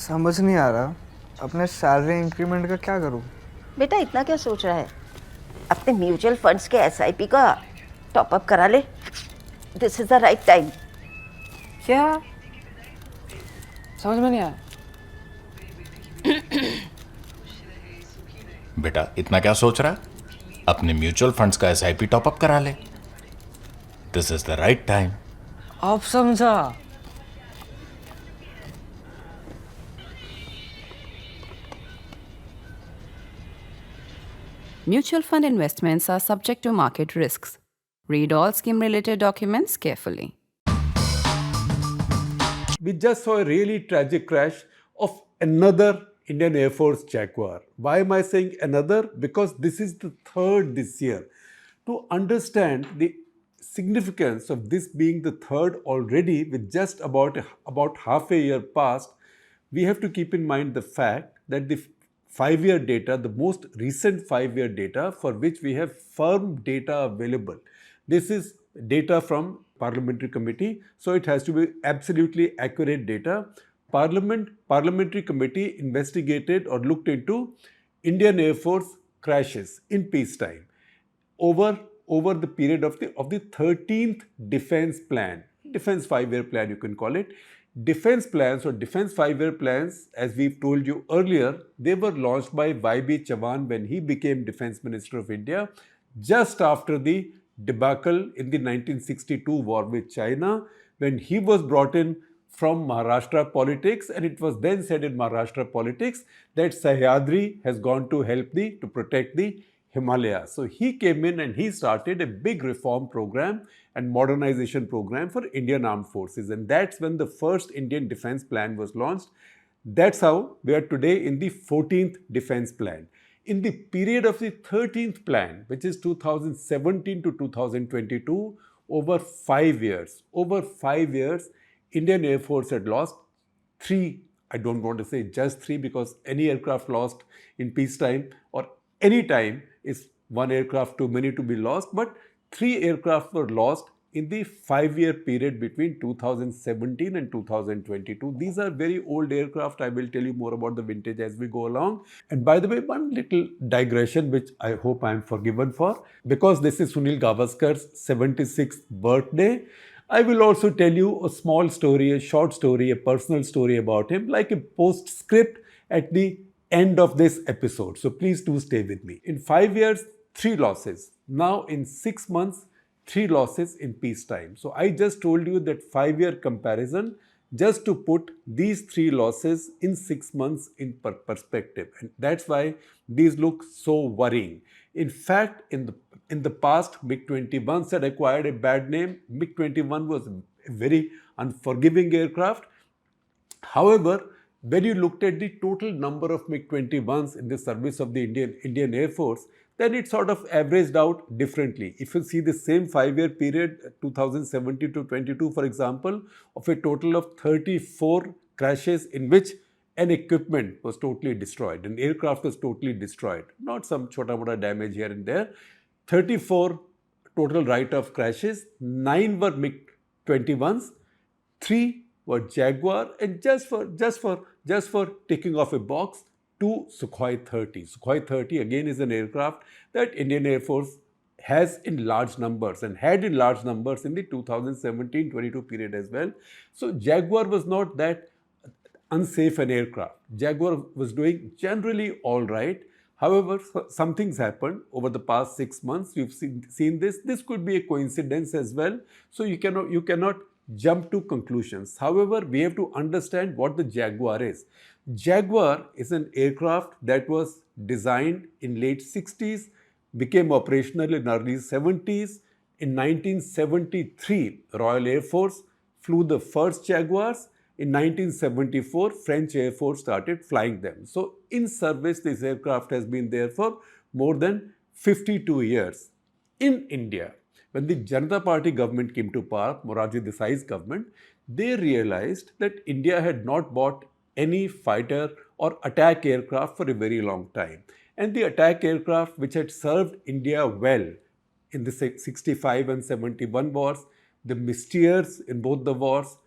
समझ नहीं आ रहा अपने सैलरी इंक्रीमेंट का क्या करूं। बेटा इतना क्या सोच रहा है? अपने म्यूचुअल फंड्स के एसआईपी का टॉपअप करा ले। This is the right time. क्या? समझ में नहीं आया। बेटा इतना क्या सोच रहा है? अपने म्यूचुअल फंड्स का एसआईपी टॉपअप करा ले। This is the right time. अब समझा। Mutual fund investments are subject to market risks. Read all scheme related documents carefully. We just saw a really tragic crash of another Indian Air Force Jaguar. Why am I saying another? Because this is the third this year. To understand the significance of this being the third already with just about half a year past, we have to keep in mind the fact that the 5-year data, the most recent 5-year data for which we have firm data available. This is data from Parliamentary Committee, so it has to be absolutely accurate data. Parliamentary Committee investigated or looked into Indian Air Force crashes in peacetime over the period of the 13th defense plan, defense 5-year plan you can call it. Defense plans or defense 5-year plans, as we've told you earlier, they were launched by Y.B. Chavan when he became Defense Minister of India just after the debacle in the 1962 war with China, when he was brought in from Maharashtra politics, and it was then said in Maharashtra politics that Sahyadri has gone to to protect the Himalayas. So he came in and he started a big reform program and modernization program for Indian Armed Forces. And that's when the first Indian Defense Plan was launched. That's how we are today in the 14th Defense Plan. In the period of the 13th plan, which is 2017 to 2022, over 5 years, Indian Air Force had lost three, I don't want to say just three because any aircraft lost in peacetime or any time is one aircraft too many to be lost, but 3 aircraft were lost in the 5-year period between 2017 and 2022. These are very old aircraft. I will tell you more about the vintage as we go along. And by the way, one little digression which I hope I am forgiven for, because this is Sunil Gavaskar's 76th birthday. I will also tell you a small story, a short story, a personal story about him, like a postscript at the end of this episode. So please do stay with me. In 5 years, 3 losses. Now in 6 months, 3 losses in peacetime. So I just told you that 5-year comparison just to put these 3 losses in 6 months in perspective. And that's why these look so worrying. In fact, in the past, MiG-21 had acquired a bad name. MiG-21 was a very unforgiving aircraft. However, when you looked at the total number of MiG-21s in the service of the Indian Air Force, then it sort of averaged out differently. If you see the same 5-year period, 2017 to 22, for example, of a total of 34 crashes in which an equipment was totally destroyed, an aircraft was totally destroyed, not some chota-mota damage here and there. 34 total write-off crashes, 9 were MiG-21s, 3 were Jaguar, and just for ticking off a box, 2 Sukhoi 30. Sukhoi 30 again is an aircraft that Indian Air Force has in large numbers and had in large numbers in the 2017-22 period as well. So Jaguar was not that unsafe an aircraft. Jaguar was doing generally all right. However, some things happened over the past 6 months. You've seen this. This could be a coincidence as well. So you cannot jump to conclusions. However, we have to understand what the Jaguar is. Jaguar is an aircraft that was designed in late 60s, became operational in early 70s. In 1973, Royal Air Force flew the first Jaguars. In 1974, French Air Force started flying them. So in service, this aircraft has been there for more than 52 years. In India, when the Janata Party government came to power, Morarji Desai's government, they realized that India had not bought any fighter or attack aircraft for a very long time. And the attack aircraft which had served India well in the 65 and 71 wars, the Mystiers in both the wars,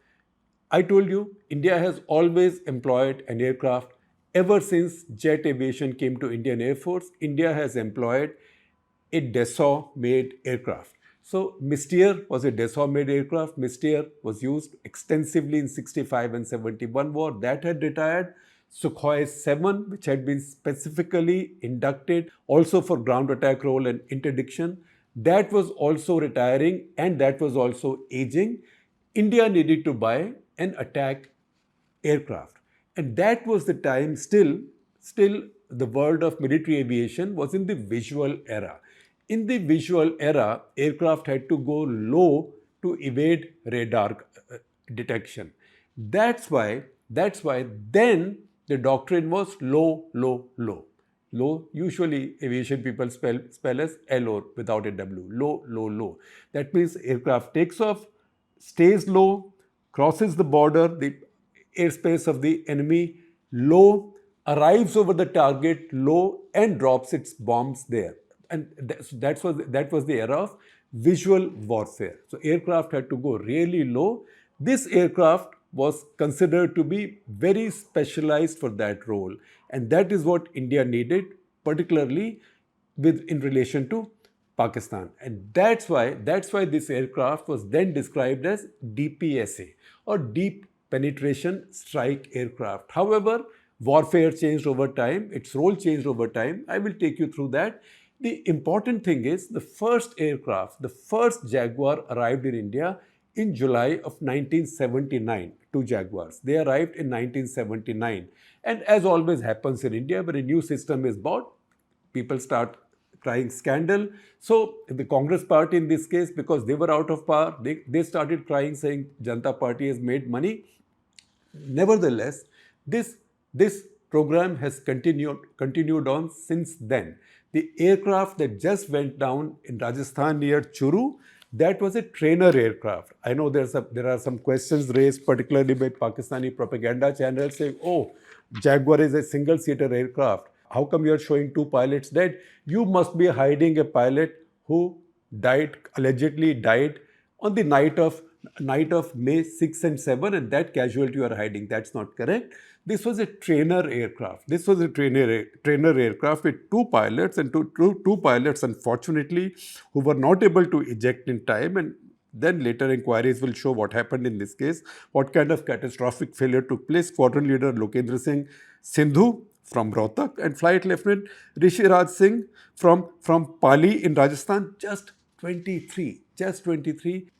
I told you, India has always employed an aircraft. Ever since jet aviation came to Indian Air Force, India has employed a Dassault-made aircraft. So Mystère was a Dassault-made aircraft. Mystère was used extensively in 65 and 71 war. That had retired. Sukhoi 7, which had been specifically inducted also for ground attack role and interdiction, that was also retiring and that was also aging. India needed to buy an attack aircraft. And that was the time still the world of military aviation was in the visual era. In the visual era, aircraft had to go low to evade radar detection. That's why then the doctrine was low, low, low. Low, usually aviation people spell as LO without a W. Low, low, low. That means aircraft takes off, stays low, crosses the border, the airspace of the enemy low, arrives over the target low and drops its bombs there. And that was the era of visual warfare. So aircraft had to go really low. This aircraft was considered to be very specialized for that role. And that is what India needed, particularly in relation to Pakistan. And that's why this aircraft was then described as DPSA or Deep Penetration Strike Aircraft. However, warfare changed over time, its role changed over time. I will take you through that. The important thing is the first aircraft, the first Jaguar arrived in India in July of 1979, two Jaguars. They arrived in 1979. And as always happens in India, when a new system is bought, people start crying scandal. So the Congress party in this case, because they were out of power, they started crying saying Janata Party has made money. Nevertheless, this program has continued on since then. The aircraft that just went down in Rajasthan near Churu, that was a trainer aircraft. I know there are some questions raised, particularly by Pakistani propaganda channels saying, oh, Jaguar is a single-seater aircraft. How come you are showing two pilots dead? You must be hiding a pilot who allegedly died on the night of May 6 and 7, and that casualty you are hiding. That's not correct. This was a trainer aircraft. This was a trainer aircraft with two pilots, and two pilots, unfortunately, who were not able to eject in time. And then later inquiries will show what happened in this case, what kind of catastrophic failure took place. Squadron leader Lokendra Singh Sindhu from Rohtak and Flight Lieutenant Rishi Raj Singh from Pali in Rajasthan, just 23.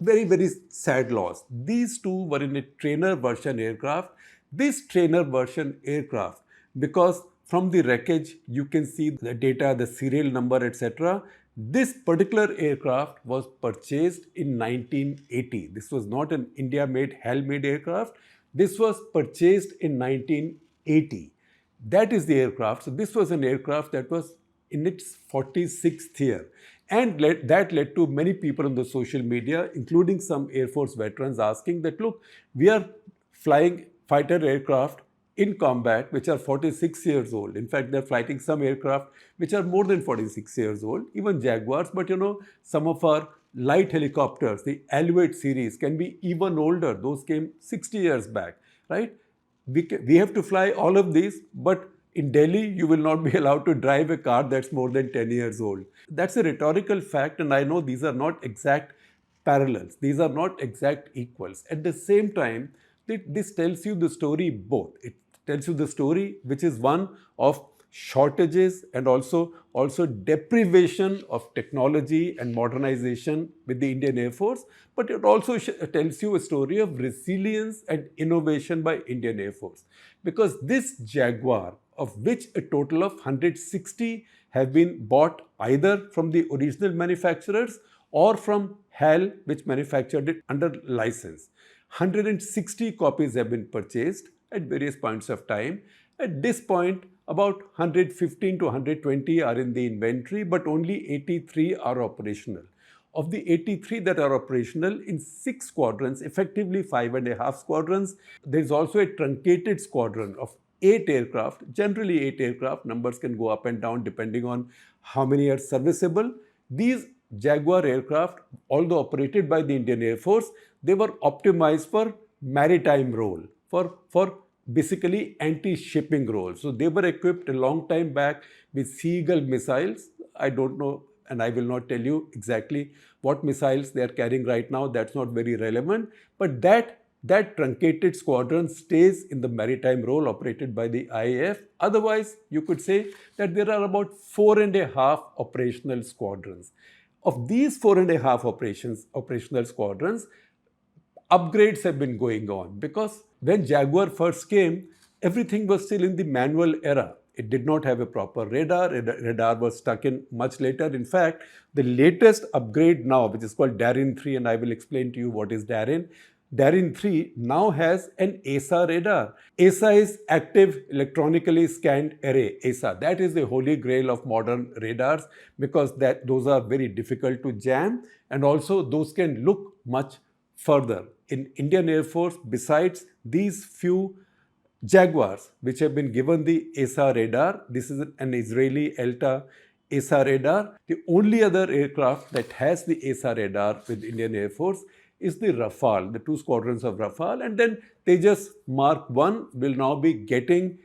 Very, very sad loss. These two were in a trainer version aircraft. This trainer version aircraft, because from the wreckage you can see the data, the serial number, etc. This particular aircraft was purchased in 1980. This was not an India-made, HAL-made aircraft. This was purchased in 1980. That is the aircraft. So this was an aircraft that was in its 46th year. And that led to many people on the social media, including some Air Force veterans, asking that, look, we are flying fighter aircraft in combat which are 46 years old. In fact, they're flying some aircraft which are more than 46 years old, even Jaguars. But some of our light helicopters, the Alouette series, can be even older. Those came 60 years back, right? We have to fly all of these, but in Delhi, you will not be allowed to drive a car that's more than 10 years old. That's a rhetorical fact, and I know these are not exact parallels. These are not exact equals. At the same time, this tells you the story both. It tells you the story which is one of shortages and also deprivation of technology and modernization with the Indian Air Force, but it also tells you a story of resilience and innovation by Indian Air Force. Because this Jaguar, of which a total of 160 have been bought either from the original manufacturers or from HAL, which manufactured it under license. 160 copies have been purchased at various points of time. At this point, about 115 to 120 are in the inventory, but only 83 are operational. Of the 83 that are operational in 6 squadrons, effectively 5.5 squadrons, there is also a truncated squadron of 8 aircraft, generally 8 aircraft. Numbers can go up and down depending on how many are serviceable. These Jaguar aircraft, although operated by the Indian Air Force, they were optimized for maritime role, for basically anti-shipping role. So they were equipped a long time back with Seagull missiles. I don't know, and I will not tell you exactly what missiles they are carrying right now. That's not very relevant. But that truncated squadron stays in the maritime role operated by the IAF. Otherwise, you could say that there are about 4.5 operational squadrons. Of these 4.5 operational squadrons, upgrades have been going on, because when Jaguar first came, everything was still in the manual era. It did not have a proper radar. Radar was stuck in much later. In fact, the latest upgrade now, which is called Darin 3, and I will explain to you what is Darin. Darin 3 now has an ASA radar. ASA is Active Electronically Scanned Array, ASA. That is the holy grail of modern radars, because those are very difficult to jam, and also those can look much further. In Indian Air Force, besides these few Jaguars, which have been given the ASA radar, this is an Israeli ELTA ASA radar. The only other aircraft that has the ASA radar with Indian Air Force is the Rafale, the 2 squadrons of Rafale, and then Tejas Mark 1 will now be getting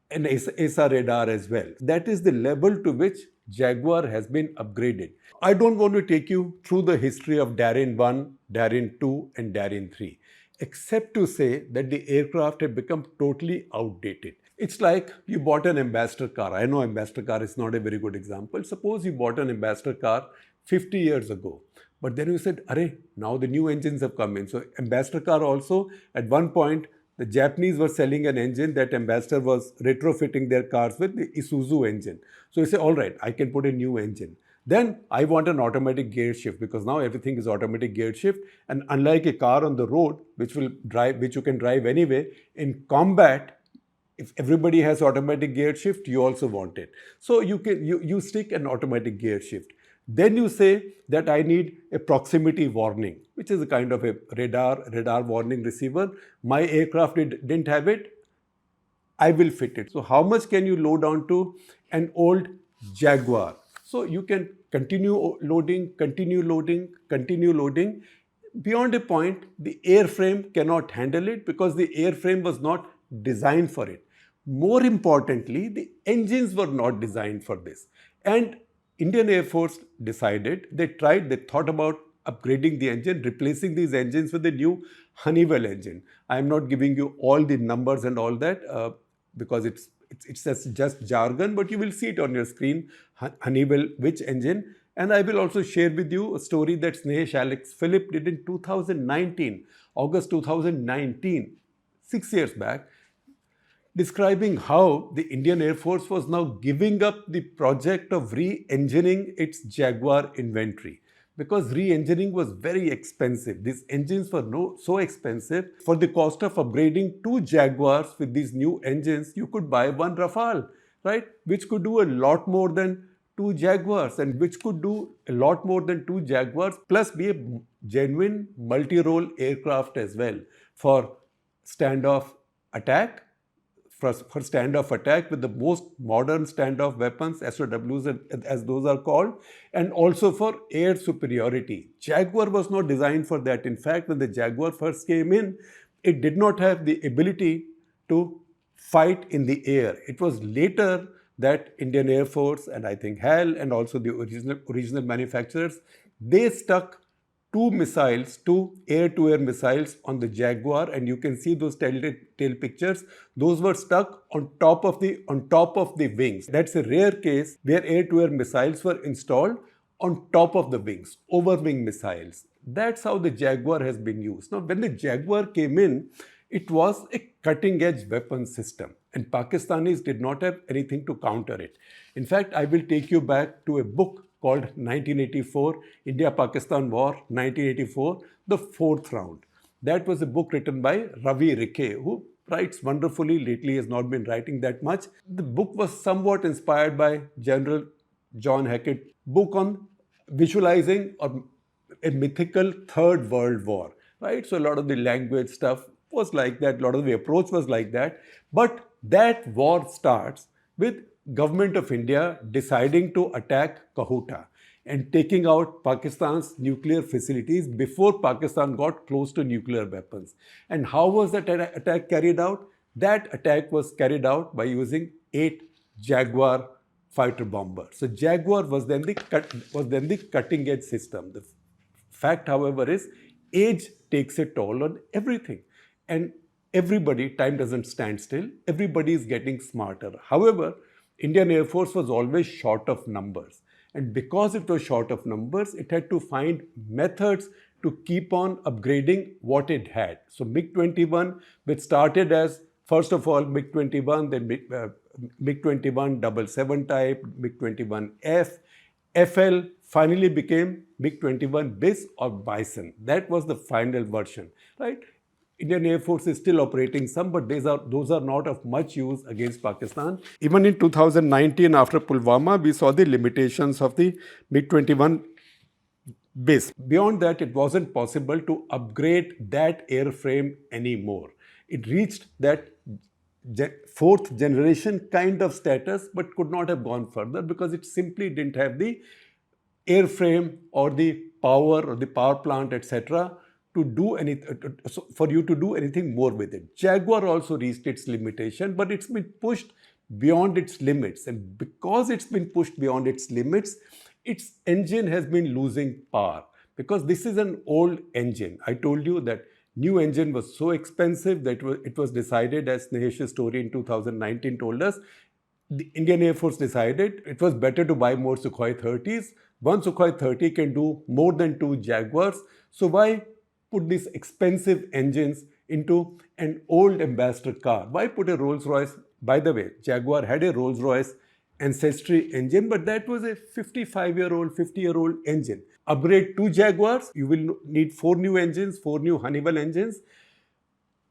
an ASA radar as well. That is the level to which Jaguar has been upgraded. I don't want to take you through the history of Darin 1, Darin 2 and Darin 3, except to say that the aircraft have become totally outdated. It's like you bought an Ambassador car. I know Ambassador car is not a very good example. Suppose you bought an Ambassador car 50 years ago. But then you said, "Arey, now the new engines have come in." So Ambassador car also, at one point, the Japanese were selling an engine that Ambassador was retrofitting their cars with, the Isuzu engine. So you say, all right, I can put a new engine. Then I want an automatic gear shift, because now everything is automatic gear shift. And unlike a car on the road, which you can drive anyway, in combat, if everybody has automatic gear shift, you also want it. So you stick an automatic gear shift. Then you say that I need a proximity warning, which is a kind of a radar warning receiver. My aircraft didn't have it. I will fit it. So how much can you load onto an old Jaguar? So you can continue loading. Beyond a point, the airframe cannot handle it, because the airframe was not designed for it. More importantly, the engines were not designed for this. And Indian Air Force decided, they thought about upgrading the engine, replacing these engines with the new Honeywell engine. I am not giving you all the numbers and all that because it's just jargon, but you will see it on your screen, Honeywell, which engine. And I will also share with you a story that Snehesh Alex Philip did in 2019, August 2019, 6 years back, describing how the Indian Air Force was now giving up the project of re-engineering its Jaguar inventory, because re-engineering was very expensive. These engines were so expensive. For the cost of upgrading 2 Jaguars with these new engines, you could buy 1 Rafale, right? Which could do a lot more than 2 Jaguars, and which could do a lot more than 2 Jaguars, plus be a genuine multi-role aircraft as well for standoff attack. For standoff attack with the most modern standoff weapons, SOWs as those are called, and also for air superiority. Jaguar was not designed for that. In fact, when the Jaguar first came in, it did not have the ability to fight in the air. It was later that Indian Air Force and I think HAL and also the original manufacturers, they stuck 2 air-to-air missiles on the Jaguar, and you can see those tail pictures. Those were stuck on top of the wings. That's a rare case where air-to-air missiles were installed on top of the wings, over-wing missiles. That's how the Jaguar has been used. Now, when the Jaguar came in, it was a cutting-edge weapon system, and Pakistanis did not have anything to counter it. In fact, I will take you back to a book called 1984, India-Pakistan War, 1984, The Fourth Round. That was a book written by Ravi Rikhe, who writes wonderfully. Lately, he has not been writing that much. The book was somewhat inspired by General John Hackett's book on visualizing a mythical Third World War, right? So a lot of the language stuff was like that, a lot of the approach was like that. But that war starts with Government of India deciding to attack Kahuta. and taking out Pakistan's nuclear facilities before Pakistan got close to nuclear weapons. And how was that attack carried out? That attack was carried out by using 8 Jaguar fighter bombers. So Jaguar was then the cutting edge system. The fact, however, is age takes a toll on everything. And everybody, time doesn't stand still, everybody is getting smarter. However, Indian Air Force was always short of numbers. And because it was short of numbers, it had to find methods to keep on upgrading what it had. So MiG-21, which started as, first of all, MiG-21, then MiG-21 777 type, MiG-21F, FL finally became MiG-21 BIS or Bison. That was the final version, right? Indian Air Force is still operating some, but those are not of much use against Pakistan. Even in 2019, after Pulwama, we saw the limitations of the MiG-21 BIS. Beyond that, it wasn't possible to upgrade that airframe anymore. It reached that fourth generation kind of status, but could not have gone further because it simply didn't have the airframe or the power plant, etc., to do anything, for you to do anything more with it. Jaguar also reached its limitation, but it's been pushed beyond its limits. And because it's been pushed beyond its limits, its engine has been losing power. Because this is an old engine. I told you that new engine was so expensive that it was decided, as Snehesh's story in 2019 told us, the Indian Air Force decided it was better to buy more Sukhoi 30s. One Sukhoi 30 can do more than 2 Jaguars. So why put these expensive engines into an old ambassador car? Why put a Rolls-Royce? By the way, Jaguar had a Rolls-Royce ancestry engine, but that was a 55-year-old, 50-year-old engine. Upgrade 2 Jaguars, you will need 4 new engines, 4 new Honeywell engines.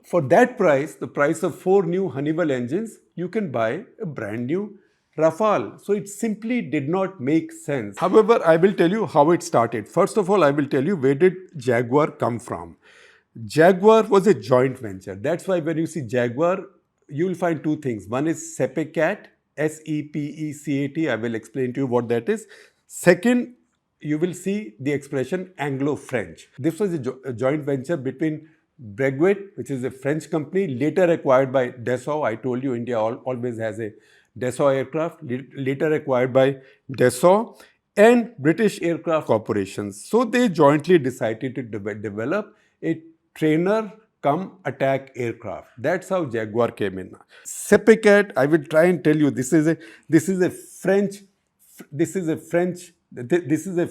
For that price, the price of 4 new Honeywell engines, you can buy a brand new Rafale. So it simply did not make sense. However, I will tell you how it started. First of all, I will tell you where did Jaguar come from. Jaguar was a joint venture. That's why when you see Jaguar, you will find 2 things. One is Sepecat, S-E-P-E-C-A-T. I will explain to you what that is. Second, you will see the expression Anglo-French. This was a joint venture between Breguet, which is a French company, later acquired by Dassault. I told you India always has a Dassault aircraft, later acquired by Dassault, and British Aircraft Corporations. So they jointly decided to develop a trainer come attack aircraft. That's how Jaguar came in. Sepecat, I will try and tell you, this is a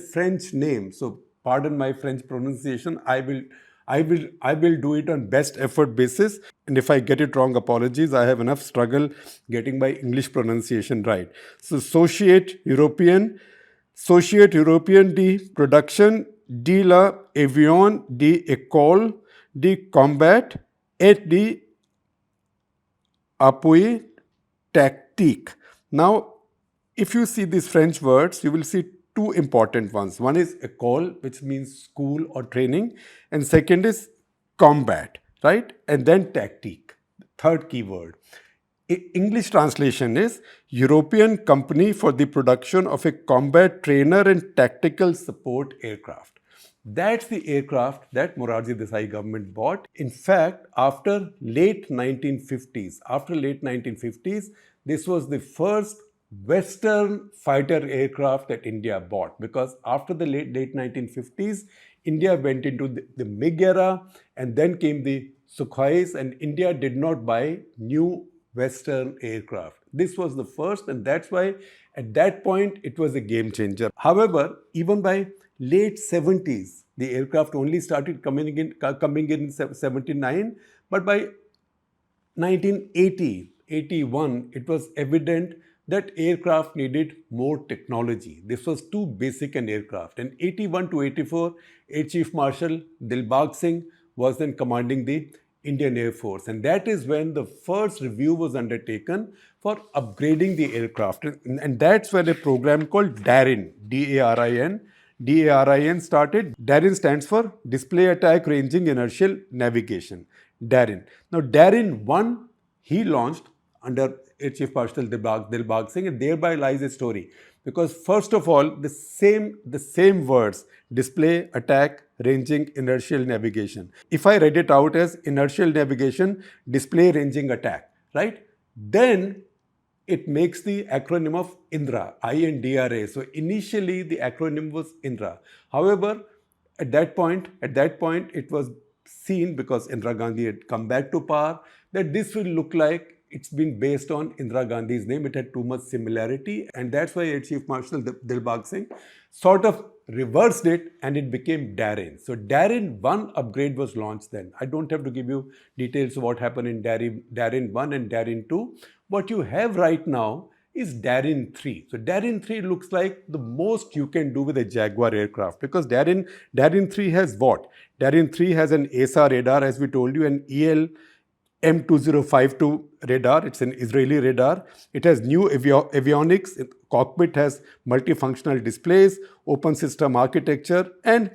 French name. So pardon my French pronunciation. I will do it on best effort basis. And if I get it wrong, apologies. I have enough struggle getting my English pronunciation right. So Société Européenne de Production de l'Avion d'École de Combat et d'Appui Tactique. Now, if you see these French words, you will see 2 important ones. One is école, which means school or training, and second is combat, right? And then tactique, third keyword. English translation is European Company for the Production of a Combat Trainer and Tactical Support Aircraft. That's the aircraft that Morarji Desai government bought. In fact, after late 1950s, this was the first Western fighter aircraft that India bought, because after the late 1950s, India went into the MiG era, and then came the Sukhois, and India did not buy new Western aircraft. This was the first, and that's why at that point it was a game changer. However, even by late 70s, the aircraft only started coming in 79, but by 1980, 81, it was evident that aircraft needed more technology. This was too basic an aircraft. And 81 to 84, Air Chief Marshal Dilbagh Singh was then commanding the Indian Air Force. And that is when the first review was undertaken for upgrading the aircraft. And that's when a program called DARIN, DARIN started. DARIN stands for Display Attack Ranging Inertial Navigation, DARIN. Now DARIN 1, he launched under Air Chief Marshal Dilbagh Singh, and thereby lies a story. because first of all, the same words, display, attack, ranging, inertial navigation. If I read it out as inertial navigation, display, ranging, attack, right? Then it makes the acronym of INDRA, INDRA. So initially the acronym was INDRA. However, at that point, it was seen, because Indira Gandhi had come back to power, that this will look like it's been based on Indira Gandhi's name. It had too much similarity, and that's why Air Chief Marshal Dilbagh Singh sort of reversed it, and it became Darin. So Darin 1 upgrade was launched then. I don't have to give you details of what happened in Darin 1 and Darin 2. What you have right now is Darin 3. So Darin 3 looks like the most you can do with a Jaguar aircraft, because Darin 3 has what? Darin 3 has an ASAR radar, as we told you, an EL M2052 radar. It's an Israeli radar. It has new avionics. Cockpit has multifunctional displays, open system architecture, and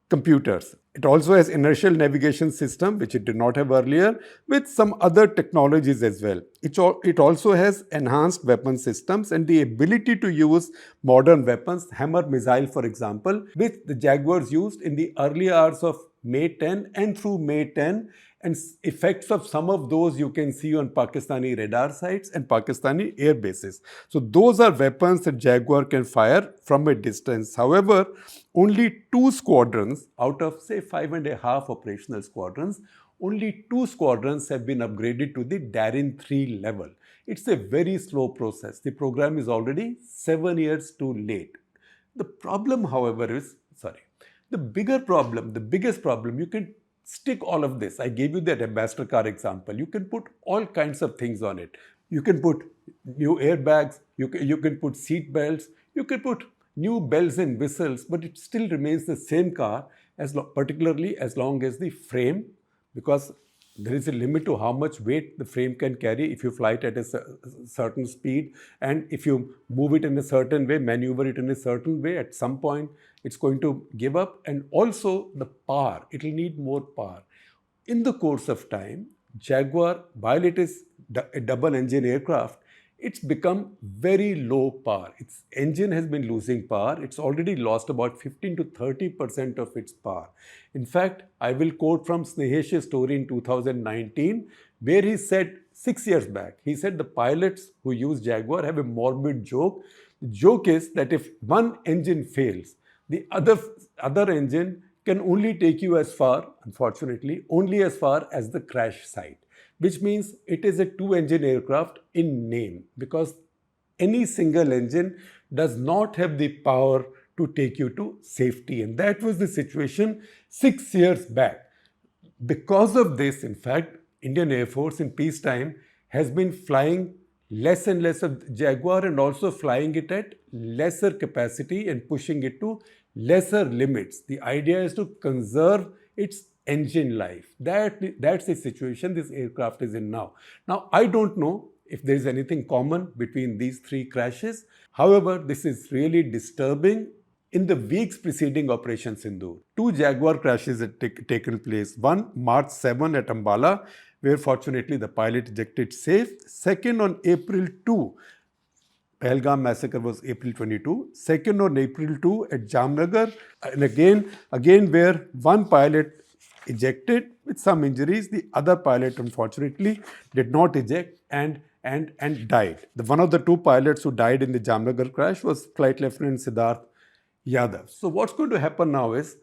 computers. It also has inertial navigation system, which it did not have earlier, with some other technologies as well. It also has enhanced weapon systems and the ability to use modern weapons, hammer missile, for example, which the Jaguars used in the early hours of May 10 and through May 10. And effects of some of those you can see on Pakistani radar sites and Pakistani air bases. So those are weapons that Jaguar can fire from a distance. However, only 2 squadrons out of, say, 5.5 operational squadrons, only 2 squadrons have been upgraded to the Darin 3 level. It's a very slow process. The program is already 7 years too late. The problem, however, is, the biggest problem, you can stick all of this. I gave you that ambassador car example. You can put all kinds of things on it. You can put new airbags, you can put seat belts, you can put new bells and whistles, but it still remains the same car, particularly as long as the frame, because there is a limit to how much weight the frame can carry if you fly it at a certain speed, and if you move it in a certain way, maneuver it in a certain way, at some point it's going to give up. And also the power, it will need more power. In the course of time, Jaguar, while it is a double engine aircraft, it's become very low power. Its engine has been losing power. It's already lost about 15 to 30% of its power. In fact, I will quote from Snehesh's story in 2019, where he said 6 years back, he said the pilots who use Jaguar have a morbid joke. The joke is that if one engine fails, the other engine can only take you as far, unfortunately, only as far as the crash site, which means it is a 2-engine aircraft in name, because any single engine does not have the power to take you to safety. And that was the situation 6 years back. Because of this, in fact, Indian Air Force in peacetime has been flying less and less of Jaguar, and also flying it at lesser capacity and pushing it to lesser limits. The idea is to conserve its engine life. That's the situation this aircraft is in now. Now, I don't know if there is anything common between these 3 crashes. However, this is really disturbing. In the weeks preceding Operation Sindoor, 2 Jaguar crashes had taken place. One, March 7 at Ambala, where fortunately the pilot ejected safe. Second, on April 2, Pahalgam massacre was April 22. Second, on April 2 at Jamnagar, and again where one pilot ejected with some injuries. The other pilot, unfortunately, did not eject and died. One of the 2 pilots who died in the Jamnagar crash was Flight Lieutenant Siddharth Yadav. So what's going to happen now is,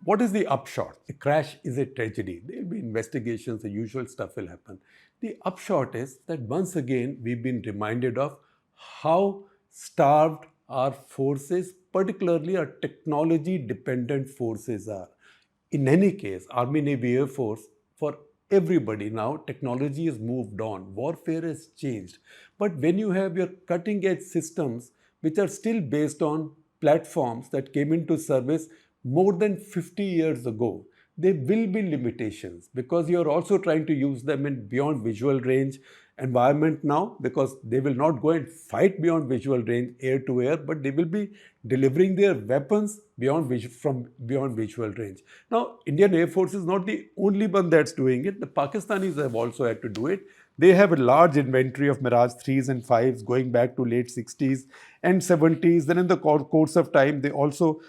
what is the upshot? A crash is a tragedy. There will be investigations, the usual stuff will happen. The upshot is that once again we've been reminded of how starved our forces, particularly our technology-dependent forces, are. In any case, Army, Navy, Air Force, for everybody now, technology has moved on. Warfare has changed. But when you have your cutting-edge systems, which are still based on platforms that came into service more than 50 years ago, there will be limitations, because you're also trying to use them in beyond visual range, environment now, because they will not go and fight beyond visual range air to air, but they will be delivering their weapons beyond visual range. Now, Indian Air Force is not the only one that's doing it. The Pakistanis have also had to do it. They have a large inventory of Mirage 3s and 5s going back to late 60s and 70s. Then in the course of time, they also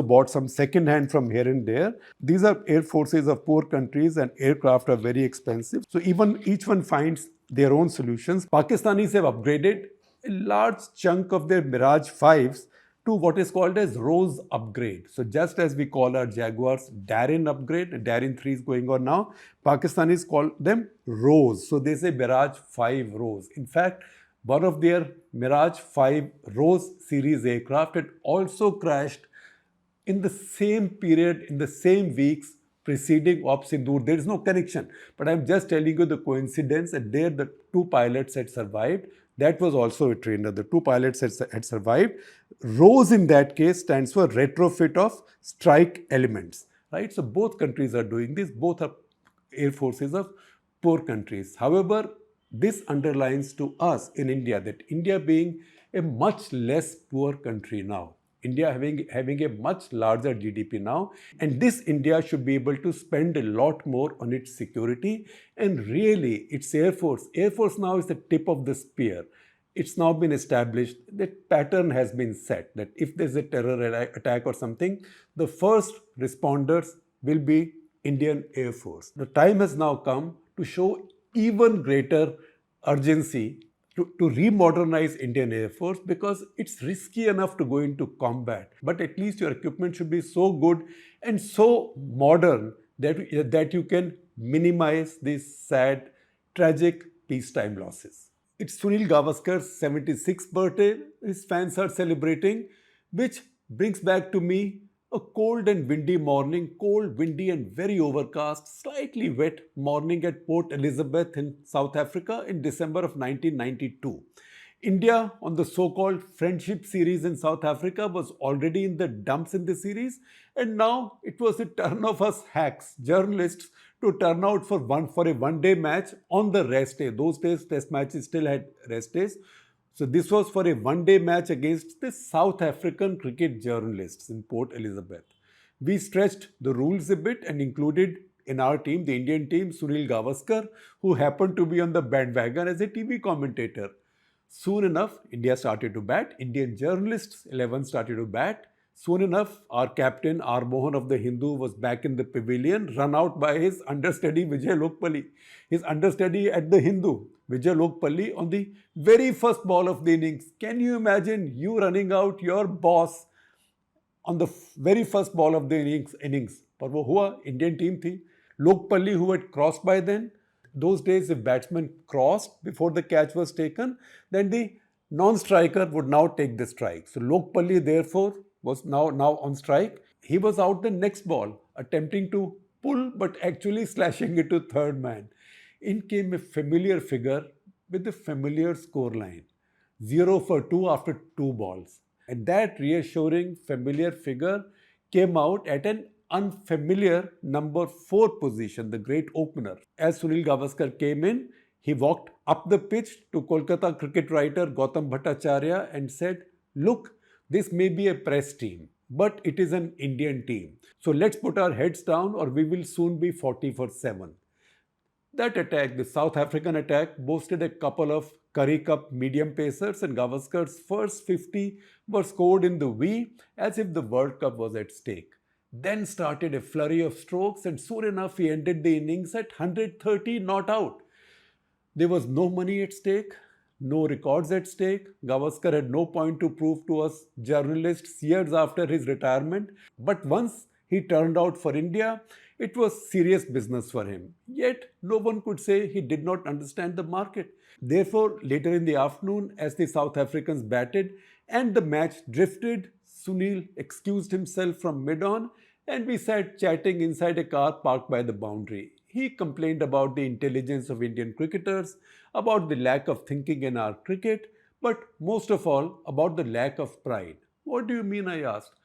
bought some second hand from here and there. These are air forces of poor countries and aircraft are very expensive. So even each one finds their own solutions. Pakistanis have upgraded a large chunk of their Mirage 5s to what is called as Rose upgrade. So just as we call our Jaguars Darin upgrade, Darin 3 is going on now, Pakistanis call them Rose. So they say Mirage 5 Rose. In fact, one of their Mirage 5 Rose series aircraft had also crashed in the same period, in the same weeks preceding Op Sindoor. There is no connection. But I'm just telling you the coincidence that there the two pilots had survived. That was also a trainer. The two pilots had survived. ROSE in that case stands for retrofit of strike elements, right? So both countries are doing this. Both are air forces of poor countries. However, this underlines to us in India that India being a much less poor country now, India having a much larger GDP now, and this India should be able to spend a lot more on its security and really its Air Force. Air Force now is the tip of the spear. It's now been established, that pattern has been set, that if there's a terror attack or something, the first responders will be Indian Air Force. The time has now come to show even greater urgency to remodernize Indian Air Force, because it's risky enough to go into combat. But at least your equipment should be so good and so modern that you can minimize these sad, tragic peacetime losses. It's Sunil Gavaskar's 76th birthday. His fans are celebrating, which brings back to me a cold and windy morning, cold, windy and very overcast, slightly wet morning at Port Elizabeth in South Africa in December of 1992. India, on the so-called Friendship Series in South Africa, was already in the dumps in the series, and now it was the turn of us hacks, journalists, to turn out for a one-day match on the rest day. Those days, test matches still had rest days. So this was for a one-day match against the South African cricket journalists in Port Elizabeth. We stretched the rules a bit and included in our team, the Indian team, Sunil Gavaskar, who happened to be on the bandwagon as a TV commentator. Soon enough, India started to bat. Indian journalists, 11 started to bat. Soon enough, our captain, R. Mohan of the Hindu, was back in the pavilion, run out by his understudy Vijay Lokpalli. His understudy at the Hindu, Vijay Lokpalli, on the very first ball of the innings. Can you imagine you running out your boss on the very first ball of the innings? But वो हुआ, Indian team थी. Lokpalli, who had crossed by then. Those days, if batsman crossed before the catch was taken, then the non-striker would now take the strike. So Lokpalli, therefore, was now on strike. He was out the next ball, attempting to pull, but actually slashing it to third man. In came a familiar figure with a familiar scoreline. 0 for 2 after 2 balls. And that reassuring familiar figure came out at an unfamiliar number 4 position, the great opener. As Sunil Gavaskar came in, he walked up the pitch to Kolkata cricket writer Gautam Bhattacharya and said, "Look, this may be a press team, but it is an Indian team. So let's put our heads down or we will soon be 40 for 7. That attack, the South African attack, boasted a couple of Curry Cup medium pacers, and Gavaskar's first 50 were scored in the V as if the World Cup was at stake. Then started a flurry of strokes, and soon enough he ended the innings at 130 not out. There was no money at stake, no records at stake. Gavaskar had no point to prove to us journalists years after his retirement. But once he turned out for India, it was serious business for him. Yet no one could say he did not understand the market. Therefore, later in the afternoon, as the South Africans batted and the match drifted, Sunil excused himself from mid-on and we sat chatting inside a car parked by the boundary. He complained about the intelligence of Indian cricketers, about the lack of thinking in our cricket, but most of all about the lack of pride. What do you mean, I asked.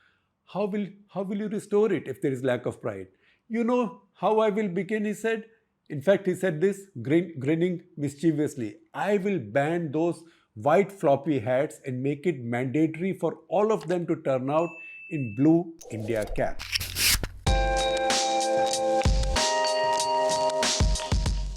How will you restore it if there is lack of pride? You know how I will begin, he said. In fact, he said this, grinning mischievously. I will ban those white floppy hats and make it mandatory for all of them to turn out in blue India caps.